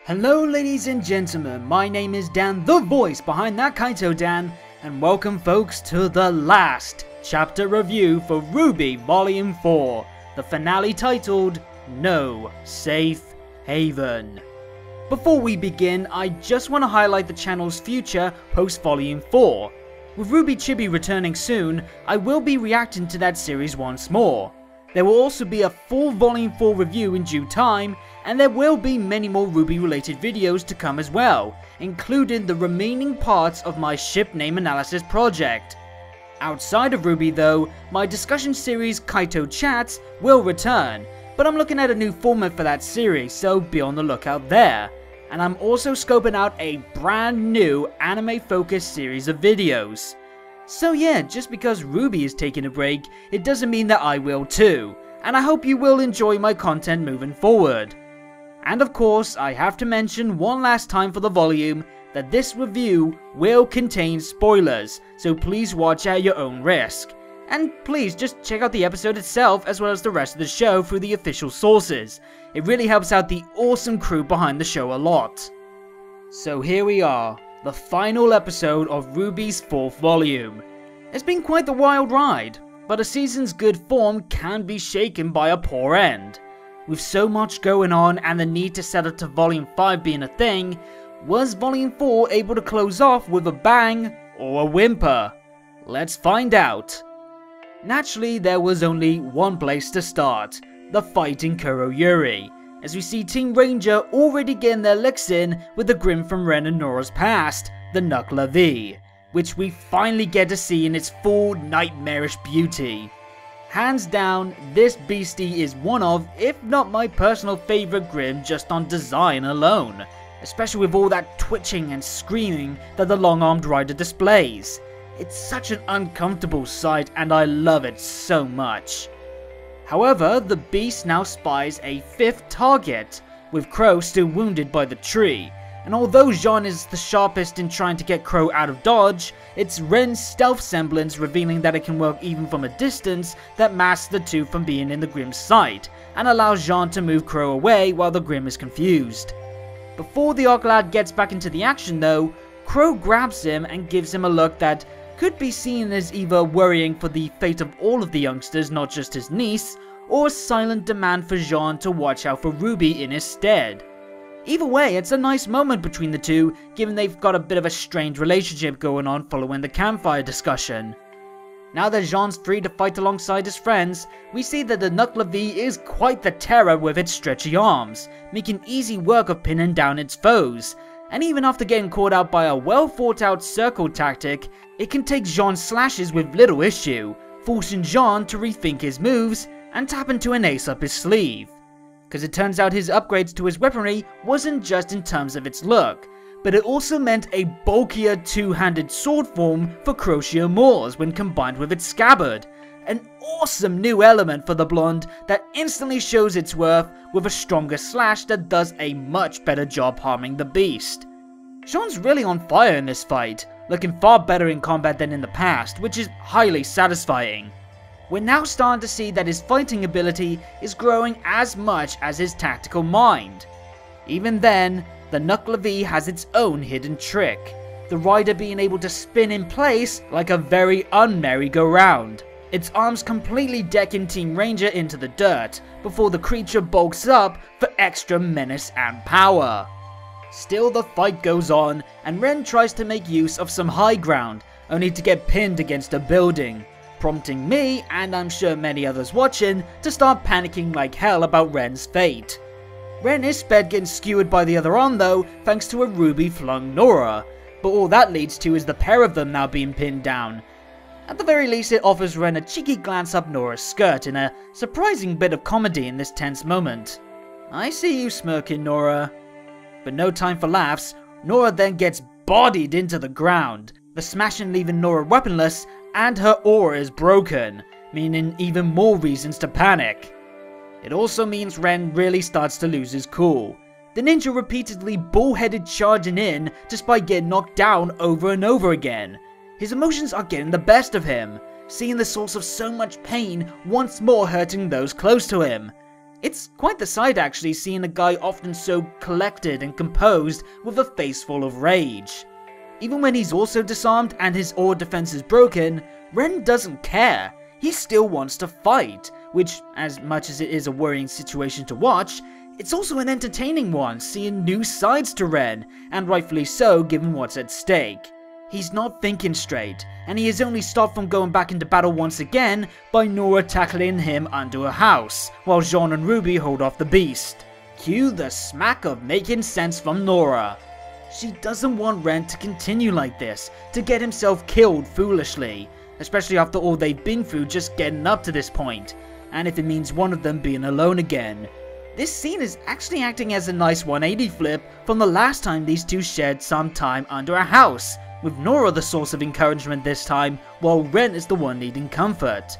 Hello ladies and gentlemen, my name is Dan, the voice behind ThatKaitoDan, and welcome folks to the last chapter review for RWBY Volume 4, the finale titled No Safe Haven. Before we begin, I just want to highlight the channel's future post Volume 4. With RWBY Chibi returning soon, I will be reacting to that series once more. There will also be a full Volume 4 review in due time, and there will be many more RWBY related videos to come as well, including the remaining parts of my ship name analysis project. Outside of RWBY though, my discussion series Kaito Chats will return, but I'm looking at a new format for that series, so be on the lookout there. And I'm also scoping out a brand new anime focused series of videos. So yeah, just because RWBY is taking a break, it doesn't mean that I will too, and I hope you will enjoy my content moving forward. And of course, I have to mention one last time for the volume that this review will contain spoilers, so please watch at your own risk. And please just check out the episode itself as well as the rest of the show through the official sources. It really helps out the awesome crew behind the show a lot. So here we are, the final episode of RWBY's 4th volume. It's been quite the wild ride, but a season's good form can be shaken by a poor end. With so much going on and the need to set up to Volume 5 being a thing, was Volume 4 able to close off with a bang or a whimper? Let's find out. Naturally, there was only one place to start, the fight in Kuroyuri, as we see Team Ranger already getting their licks in with the grim from Ren and Nora's past, the RWBY, which we finally get to see in its full nightmarish beauty. Hands down, this beastie is one of, if not my personal favourite Grim just on design alone, especially with all that twitching and screaming that the long-armed rider displays. It's such an uncomfortable sight and I love it so much. However, the beast now spies a 5th target, with Crow still wounded by the tree. And although Jean is the sharpest in trying to get Crow out of dodge, it's Ren's stealth semblance revealing that it can work even from a distance that masks the two from being in the Grim's sight, and allows Jean to move Crow away while the Grim is confused. Before the Arc Lad gets back into the action though, Crow grabs him and gives him a look that could be seen as either worrying for the fate of all of the youngsters, not just his niece, or a silent demand for Jean to watch out for RWBY in his stead. Either way, it's a nice moment between the two, given they've got a bit of a strained relationship going on following the campfire discussion. Now that Jean's free to fight alongside his friends, we see that the RWBY is quite the terror with its stretchy arms, making easy work of pinning down its foes, and even after getting caught out by a well thought out circle tactic, it can take Jean's slashes with little issue, forcing Jean to rethink his moves and tap into an ace up his sleeve. Because it turns out his upgrades to his weaponry wasn't just in terms of its look, but it also meant a bulkier two-handed sword form for Crochet Moors when combined with its scabbard. An awesome new element for the blonde that instantly shows its worth with a stronger slash that does a much better job harming the beast. Jean's really on fire in this fight, looking far better in combat than in the past, which is highly satisfying. We're now starting to see that his fighting ability is growing as much as his tactical mind. Even then, the RWBY has its own hidden trick, the rider being able to spin in place like a very un-merry-go-round, its arms completely decking Team Ranger into the dirt before the creature bulks up for extra menace and power. Still, the fight goes on and Ren tries to make use of some high ground, only to get pinned against a building, prompting me, and I'm sure many others watching, to start panicking like hell about Ren's fate. Ren is sped getting skewered by the other arm though, thanks to a RWBY flung Nora, but all that leads to is the pair of them now being pinned down. At the very least, it offers Ren a cheeky glance up Nora's skirt in a surprising bit of comedy in this tense moment. I see you smirking, Nora. But no time for laughs, Nora then gets bodied into the ground, the smashing leaving Nora weaponless, and her aura is broken, meaning even more reasons to panic. It also means Ren really starts to lose his cool, the ninja repeatedly bullheaded charging in despite getting knocked down over and over again. His emotions are getting the best of him, seeing the source of so much pain once more hurting those close to him. It's quite the sight actually, seeing a guy often so collected and composed with a face full of rage. Even when he's also disarmed and his ore defense is broken, Ren doesn't care. He still wants to fight, which, as much as it is a worrying situation to watch, it's also an entertaining one, seeing new sides to Ren, and rightfully so given what's at stake. He's not thinking straight, and he is only stopped from going back into battle once again by Nora tackling him under a house, while Jean and RWBY hold off the beast. Cue the smack of making sense from Nora. She doesn't want Ren to continue like this, to get himself killed foolishly, especially after all they've been through just getting up to this point, and if it means one of them being alone again. This scene is actually acting as a nice 180 flip from the last time these two shared some time under a house, with Nora the source of encouragement this time, while Ren is the one needing comfort.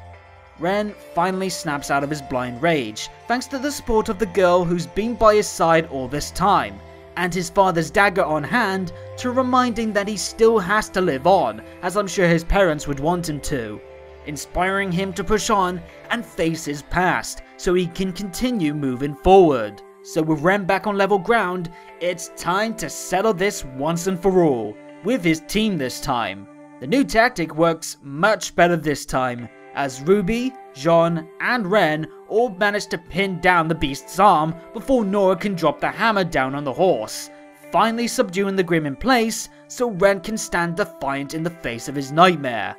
Ren finally snaps out of his blind rage, thanks to the support of the girl who's been by his side all this time, and his father's dagger on hand to remind him that he still has to live on, as I'm sure his parents would want him to, inspiring him to push on and face his past so he can continue moving forward. So with Ren back on level ground, it's time to settle this once and for all, with his team this time. The new tactic works much better this time, as RWBY, Jean and Ren all manage to pin down the beast's arm before Nora can drop the hammer down on the horse, finally subduing the Grim in place so Ren can stand defiant in the face of his nightmare.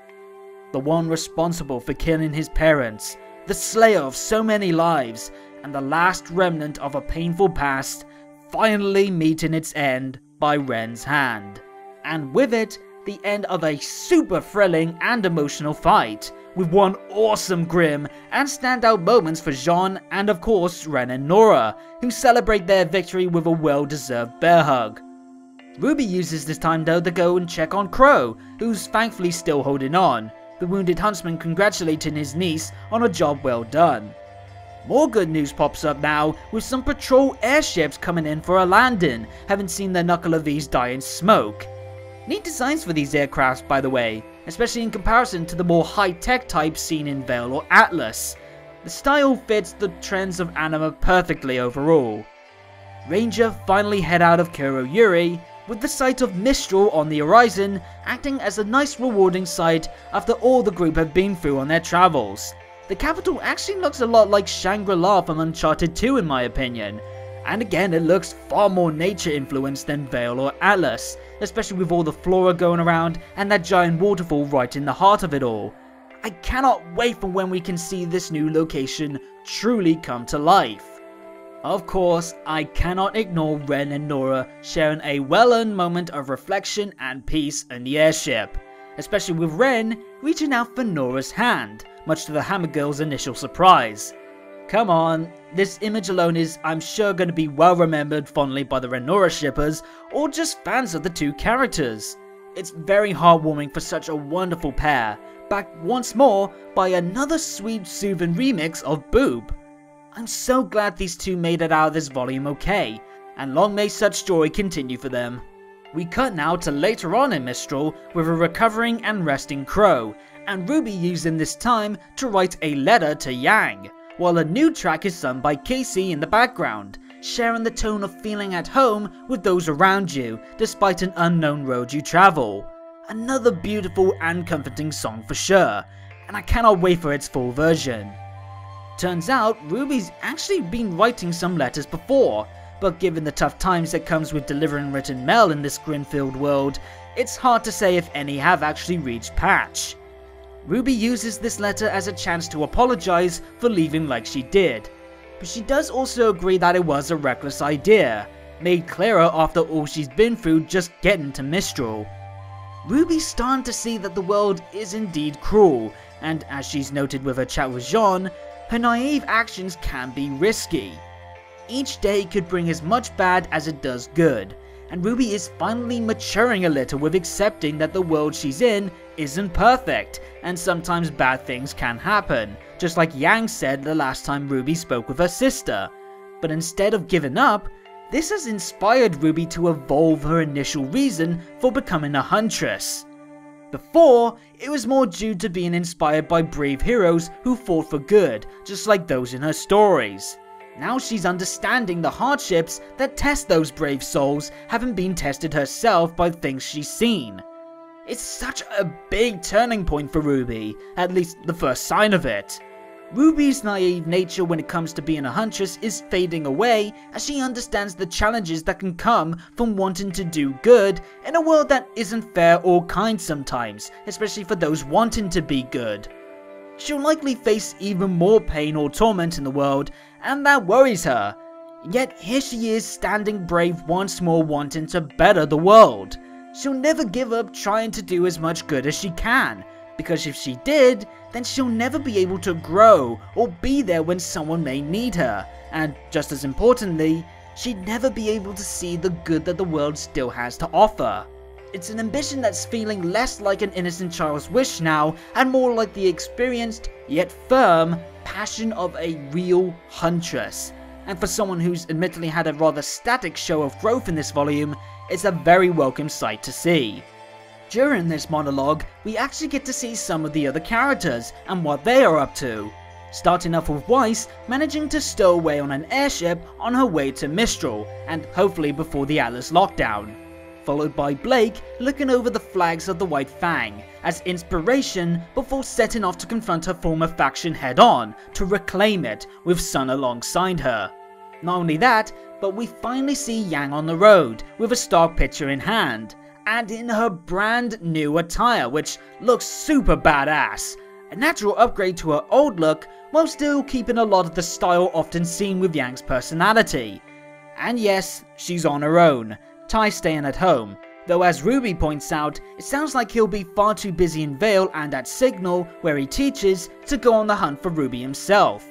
The one responsible for killing his parents, the slayer of so many lives, and the last remnant of a painful past, finally meeting its end by Ren's hand. And with it, the end of a super thrilling and emotional fight, with one awesome Grim and standout moments for Jean and of course Ren and Nora, who celebrate their victory with a well-deserved bear hug. RWBY uses this time though to go and check on Crow, who's thankfully still holding on, the wounded huntsman congratulating his niece on a job well done. More good news pops up now, with some patrol airships coming in for a landing, having seen their Knuckle of These die in smoke. Neat designs for these aircrafts by the way, especially in comparison to the more high-tech types seen in Veil or Atlas. The style fits the trends of anime perfectly overall. Ranger finally head out of Kuroyuri, with the sight of Mistral on the horizon acting as a nice rewarding sight after all the group have been through on their travels. The capital actually looks a lot like Shangri-La from Uncharted 2 in my opinion, and again it looks far more nature influenced than Veil or Atlas, especially with all the flora going around and that giant waterfall right in the heart of it all. I cannot wait for when we can see this new location truly come to life. Of course, I cannot ignore Ren and Nora sharing a well-earned moment of reflection and peace in the airship, especially with Ren reaching out for Nora's hand, much to the Hammer Girl's initial surprise. Come on, this image alone is, I'm sure, going to be well remembered fondly by the Ren Nora shippers, or just fans of the two characters. It's very heartwarming for such a wonderful pair, backed once more by another sweet soothing remix of Boob. I'm so glad these two made it out of this volume okay, and long may such joy continue for them. We cut now to later on in Mistral with a recovering and resting Crow, and RWBY using this time to write a letter to Yang, while a new track is sung by Casey in the background, sharing the tone of feeling at home with those around you despite an unknown road you travel. Another beautiful and comforting song for sure, and I cannot wait for its full version. Turns out RWBY's actually been writing some letters before, but given the tough times that comes with delivering written mail in this grin-filled world, it's hard to say if any have actually reached patch. RWBY uses this letter as a chance to apologize for leaving like she did, but she does also agree that it was a reckless idea, made clearer after all she's been through just getting to Mistral. RWBY's starting to see that the world is indeed cruel, and as she's noted with her chat with Jean, her naive actions can be risky. Each day could bring as much bad as it does good, and RWBY is finally maturing a little with accepting that the world she's in isn't perfect, and sometimes bad things can happen, just like Yang said the last time RWBY spoke with her sister. But instead of giving up, this has inspired RWBY to evolve her initial reason for becoming a huntress. Before, it was more due to being inspired by brave heroes who fought for good, just like those in her stories. Now she's understanding the hardships that test those brave souls, having been tested herself by things she's seen. It's such a big turning point for RWBY, at least the first sign of it. RWBY's naive nature when it comes to being a huntress is fading away as she understands the challenges that can come from wanting to do good in a world that isn't fair or kind sometimes, especially for those wanting to be good. She'll likely face even more pain or torment in the world, and that worries her. Yet here she is standing brave once more, wanting to better the world. She'll never give up trying to do as much good as she can, because if she did, then she'll never be able to grow or be there when someone may need her, and just as importantly, she'd never be able to see the good that the world still has to offer. It's an ambition that's feeling less like an innocent child's wish now, and more like the experienced, yet firm, passion of a real huntress. And for someone who's admittedly had a rather static show of growth in this volume, it's a very welcome sight to see. During this monologue, we actually get to see some of the other characters and what they are up to. Starting off with VOCE managing to stow away on an airship on her way to Mistral, and hopefully before the Atlas lockdown. Followed by Blake looking over the flags of the White Fang as inspiration before setting off to confront her former faction head on to reclaim it with Sun alongside her. Not only that, but we finally see Yang on the road with a stock picture in hand, and in her brand new attire which looks super badass. A natural upgrade to her old look while still keeping a lot of the style often seen with Yang's personality. And yes, she's on her own, Tai staying at home, though as RWBY points out, it sounds like he'll be far too busy in Vale and at Signal, where he teaches, to go on the hunt for RWBY himself.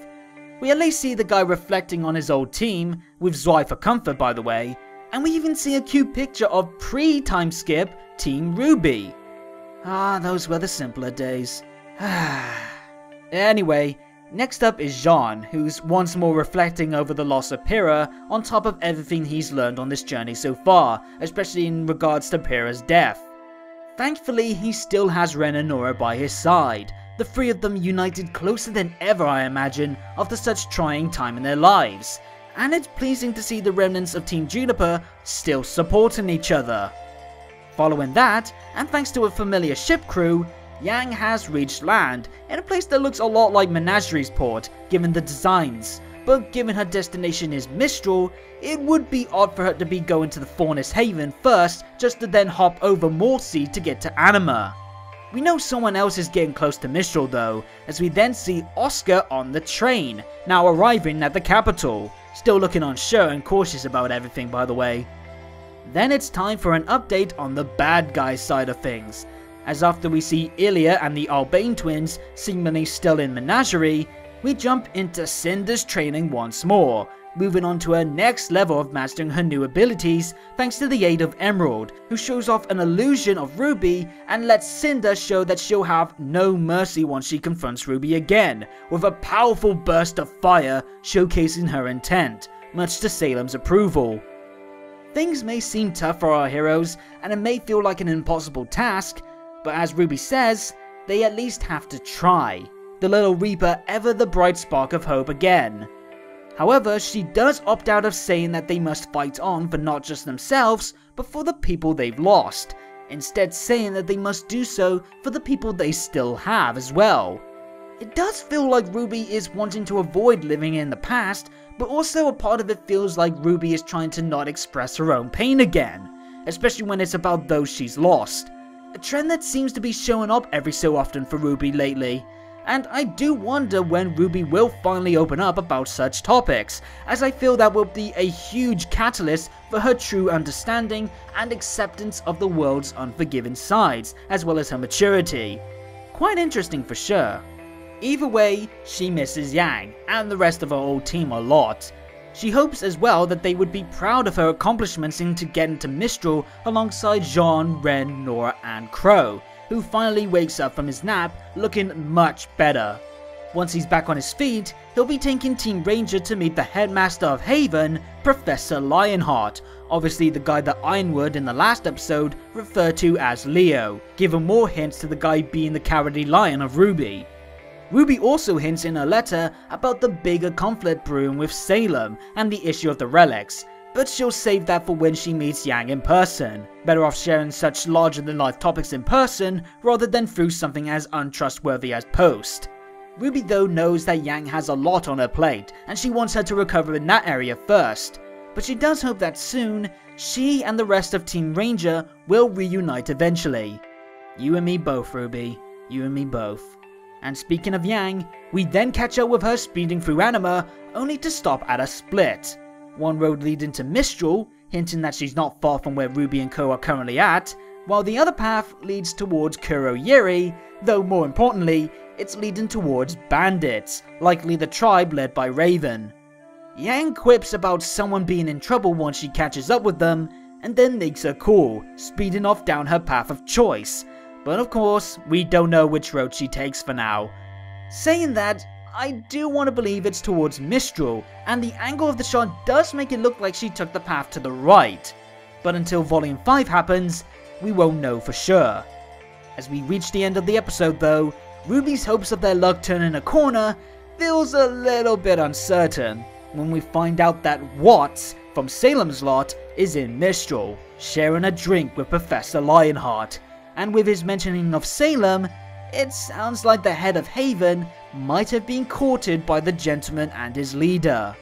We at least see the guy reflecting on his old team, with Zwei for comfort by the way, and we even see a cute picture of pre-time skip Team RWBY. Ah, those were the simpler days. Anyway, next up is Jean, who's once more reflecting over the loss of Pyrrha on top of everything he's learned on this journey so far, especially in regards to Pyrrha's death. Thankfully, he still has Ren and Nora by his side, the three of them united closer than ever I imagine after such trying time in their lives, and it's pleasing to see the remnants of Team Juniper still supporting each other. Following that, and thanks to a familiar ship crew, Yang has reached land, in a place that looks a lot like Menagerie's port, given the designs, but given her destination is Mistral, it would be odd for her to be going to the Faunus Haven first, just to then hop over more sea to get to Anima. We know someone else is getting close to Mistral though, as we then see Oscar on the train, now arriving at the capital, still looking unsure and cautious about everything by the way. Then it's time for an update on the bad guy side of things, as after we see Ilya and the Albane twins seemingly still in Menagerie, we jump into Cinder's training once more, moving on to her next level of mastering her new abilities thanks to the aid of Emerald, who shows off an illusion of RWBY and lets Cinder show that she'll have no mercy once she confronts RWBY again, with a powerful burst of fire showcasing her intent, much to Salem's approval. Things may seem tough for our heroes, and it may feel like an impossible task, but as RWBY says, they at least have to try. The little Reaper ever the bright spark of hope again. However, she does opt out of saying that they must fight on for not just themselves, but for the people they've lost, instead saying that they must do so for the people they still have as well. It does feel like RWBY is wanting to avoid living in the past, but also a part of it feels like RWBY is trying to not express her own pain again, especially when it's about those she's lost. A trend that seems to be showing up every so often for RWBY lately, and I do wonder when RWBY will finally open up about such topics, as I feel that will be a huge catalyst for her true understanding and acceptance of the world's unforgiving sides, as well as her maturity. Quite interesting for sure. Either way, she misses Yang, and the rest of her old team a lot. She hopes as well that they would be proud of her accomplishments into getting to Mistral alongside Jean, Ren, Nora and Crow, who finally wakes up from his nap looking much better. Once he's back on his feet, he'll be taking Team Ranger to meet the headmaster of Haven, Professor Lionheart, obviously the guy that Ironwood in the last episode referred to as Leo, giving more hints to the guy being the cowardly lion of RWBY. RWBY also hints in her letter about the bigger conflict brewing with Salem and the issue of the relics, but she'll save that for when she meets Yang in person. Better off sharing such larger than life topics in person rather than through something as untrustworthy as post. RWBY though knows that Yang has a lot on her plate and she wants her to recover in that area first, but she does hope that soon, she and the rest of Team Ranger will reunite eventually. You and me both, RWBY. You and me both. And speaking of Yang, we then catch up with her speeding through Anima, only to stop at a split. One road leading to Mistral, hinting that she's not far from where RWBY and co are currently at, while the other path leads towards Kuroyeri, though more importantly, it's leading towards bandits, likely the tribe led by Raven. Yang quips about someone being in trouble once she catches up with them, and then makes her call, speeding off down her path of choice. But of course, we don't know which road she takes for now. Saying that, I do want to believe it's towards Mistral, and the angle of the shot does make it look like she took the path to the right. But until Volume 5 happens, we won't know for sure. As we reach the end of the episode though, RWBY's hopes of their luck turning a corner feels a little bit uncertain when we find out that Watts from Salem's lot is in Mistral, sharing a drink with Professor Lionheart. And with his mentioning of Salem, it sounds like the head of Haven might have been courted by the gentleman and his leader.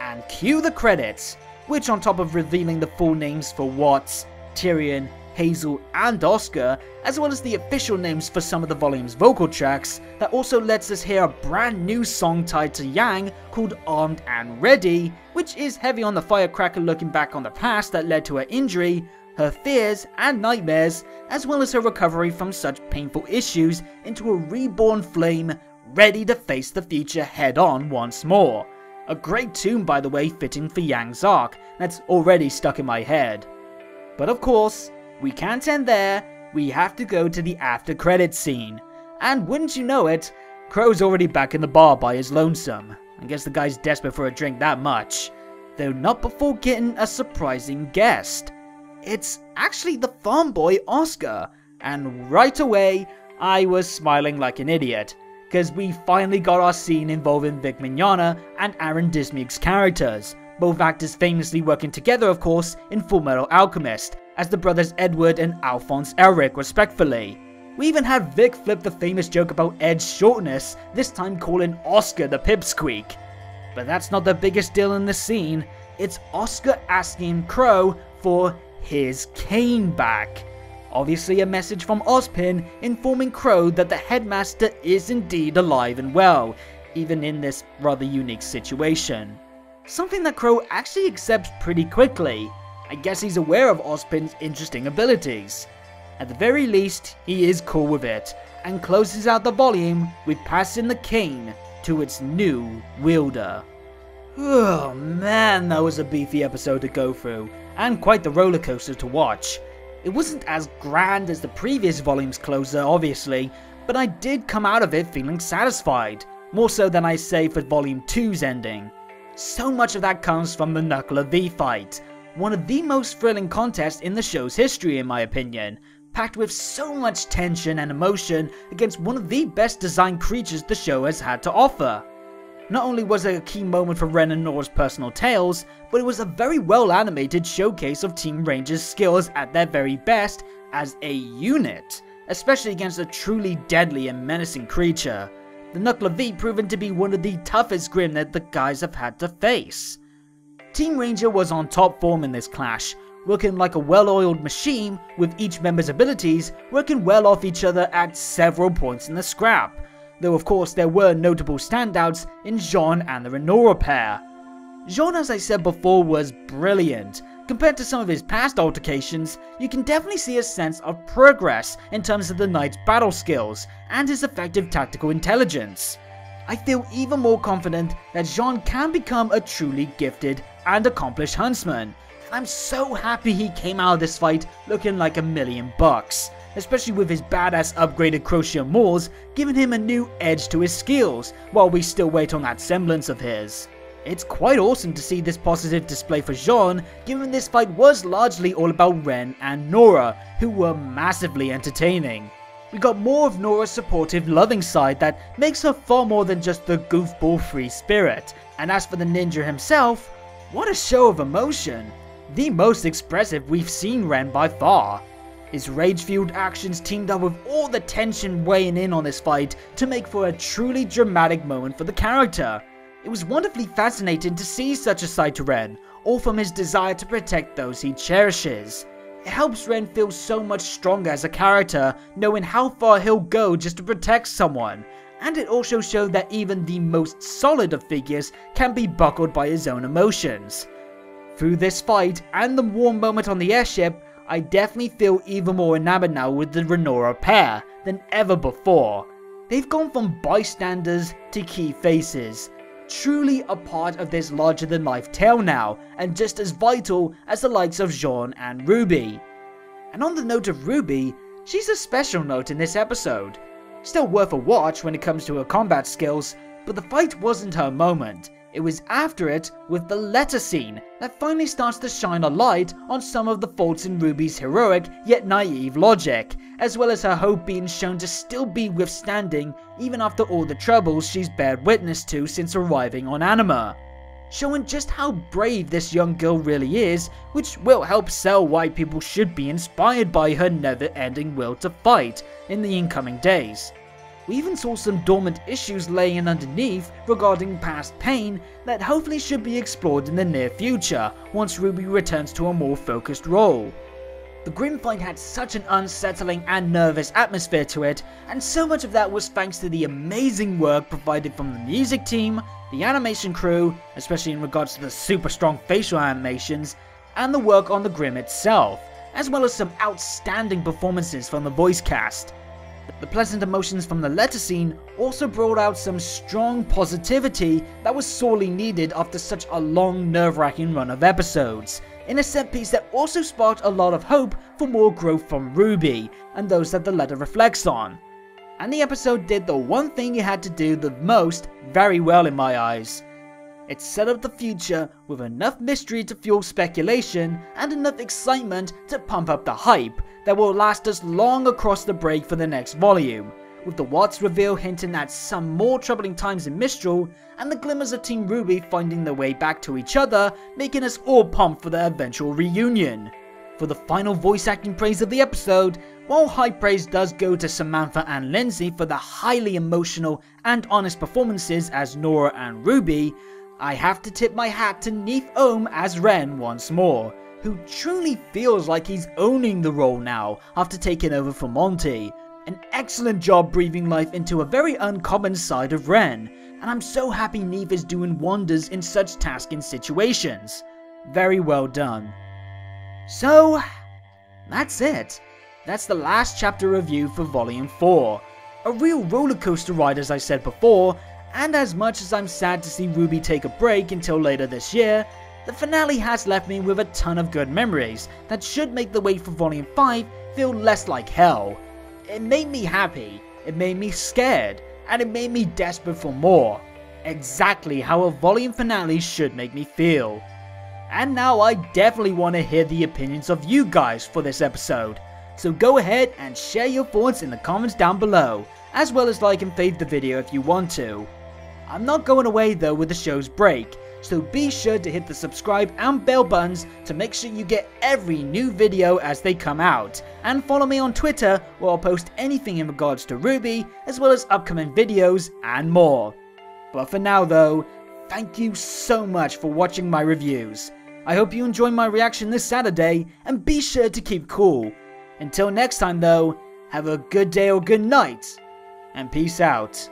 And cue the credits, which on top of revealing the full names for Watts, Tyrion, Hazel and Oscar, as well as the official names for some of the volume's vocal tracks, that also lets us hear a brand new song tied to Yang called Armed and Ready, which is heavy on the firecracker looking back on the past that led to her injury, her fears and nightmares, as well as her recovery from such painful issues into a reborn flame ready to face the future head on once more. A great tune by the way, fitting for Yang's arc, that's already stuck in my head. But of course, we can't end there, we have to go to the after credits scene. And wouldn't you know it, Crow's already back in the bar by his lonesome. I guess the guy's desperate for a drink that much. Though not before getting a surprising guest. It's actually the farm boy Oscar, and right away, I was smiling like an idiot, cause we finally got our scene involving Vic Mignogna and Aaron Dismuke's characters, both actors famously working together of course in Fullmetal Alchemist, as the brothers Edward and Alphonse Elric respectfully. We even had Vic flip the famous joke about Ed's shortness, this time calling Oscar the pipsqueak. But that's not the biggest deal in the scene, it's Oscar asking Crow for his cane back. Obviously a message from Ozpin informing Crow that the headmaster is indeed alive and well, even in this rather unique situation. Something that Crow actually accepts pretty quickly. I guess he's aware of Ozpin's interesting abilities. At the very least, he is cool with it, and closes out the volume with passing the cane to its new wielder. Oh man, that was a beefy episode to go through, and quite the roller coaster to watch. It wasn't as grand as the previous volume's closer, obviously, but I did come out of it feeling satisfied, more so than I say for Volume 2's ending. So much of that comes from the Knuckler V fight, one of the most thrilling contests in the show's history in my opinion, packed with so much tension and emotion against one of the best designed creatures the show has had to offer. Not only was it a key moment for Ren and Nora's personal tales, but it was a very well animated showcase of Team Ranger's skills at their very best as a unit, especially against a truly deadly and menacing creature. The Knuckler V proven to be one of the toughest Grim that the guys have had to face. Team Ranger was on top form in this clash, working like a well-oiled machine with each member's abilities working well off each other at several points in the scrap. Though of course there were notable standouts in Jean and the Renora pair. Jean, as I said before, was brilliant. Compared to some of his past altercations, you can definitely see a sense of progress in terms of the knight's battle skills and his effective tactical intelligence. I feel even more confident that Jean can become a truly gifted and accomplished huntsman. I'm so happy he came out of this fight looking like $1,000,000. Especially with his badass upgraded crochet maws giving him a new edge to his skills, while we still wait on that semblance of his. It's quite awesome to see this positive display for Jean, given this fight was largely all about Ren and Nora, who were massively entertaining. We got more of Nora's supportive, loving side that makes her far more than just the goofball free spirit. And as for the ninja himself, what a show of emotion. The most expressive we've seen Ren by far. His rage-fueled actions teamed up with all the tension weighing in on this fight to make for a truly dramatic moment for the character. It was wonderfully fascinating to see such a side to Ren, all from his desire to protect those he cherishes. It helps Ren feel so much stronger as a character, knowing how far he'll go just to protect someone. And it also showed that even the most solid of figures can be buckled by his own emotions. Through this fight and the warm moment on the airship, I definitely feel even more enamored now with the Renora pair than ever before. They've gone from bystanders to key faces, truly a part of this larger than life tale now, and just as vital as the likes of Jean and RWBY. And on the note of RWBY, she's a special note in this episode. Still worth a watch when it comes to her combat skills, but the fight wasn't her moment. It was after it, with the letter scene, that finally starts to shine a light on some of the faults in RWBY's heroic yet naive logic, as well as her hope being shown to still be withstanding even after all the troubles she's bared witness to since arriving on Anima. Showing just how brave this young girl really is, which will help sell why people should be inspired by her never-ending will to fight in the incoming days. We even saw some dormant issues laying underneath regarding past pain that hopefully should be explored in the near future once RWBY returns to a more focused role. The grim fight had such an unsettling and nervous atmosphere to it, and so much of that was thanks to the amazing work provided from the music team, the animation crew, especially in regards to the super strong facial animations, and the work on the grim itself, as well as some outstanding performances from the voice cast. The pleasant emotions from the letter scene also brought out some strong positivity that was sorely needed after such a long, nerve-wracking run of episodes, in a set piece that also sparked a lot of hope for more growth from RWBY and those that the letter reflects on. And the episode did the one thing it had to do the most very well in my eyes. It set up the future with enough mystery to fuel speculation and enough excitement to pump up the hype that will last us long across the break for the next volume, with the Watts reveal hinting at some more troubling times in Mistral, and the glimmers of Team RWBY finding their way back to each other, making us all pumped for their eventual reunion. For the final voice acting praise of the episode, while high praise does go to Samantha and Lindsay for the highly emotional and honest performances as Nora and RWBY, I have to tip my hat to Neef Ohm as Ren once more, who truly feels like he's owning the role now after taking over for Monty. An excellent job breathing life into a very uncommon side of Ren, and I'm so happy Neef is doing wonders in such tasking situations. Very well done. So, that's it. That's the last chapter review for Volume 4. A real rollercoaster ride, as I said before, and as much as I'm sad to see RWBY take a break until later this year, the finale has left me with a ton of good memories that should make the wait for Volume 5 feel less like hell. It made me happy, it made me scared, and it made me desperate for more. Exactly how a volume finale should make me feel. And now I definitely want to hear the opinions of you guys for this episode, so go ahead and share your thoughts in the comments down below, as well as like and fave the video if you want to. I'm not going away though with the show's break, so be sure to hit the subscribe and bell buttons to make sure you get every new video as they come out, and follow me on Twitter where I'll post anything in regards to RWBY, as well as upcoming videos and more. But for now though, thank you so much for watching my reviews. I hope you enjoyed my reaction this Saturday, and be sure to keep cool. Until next time though, have a good day or good night, and peace out.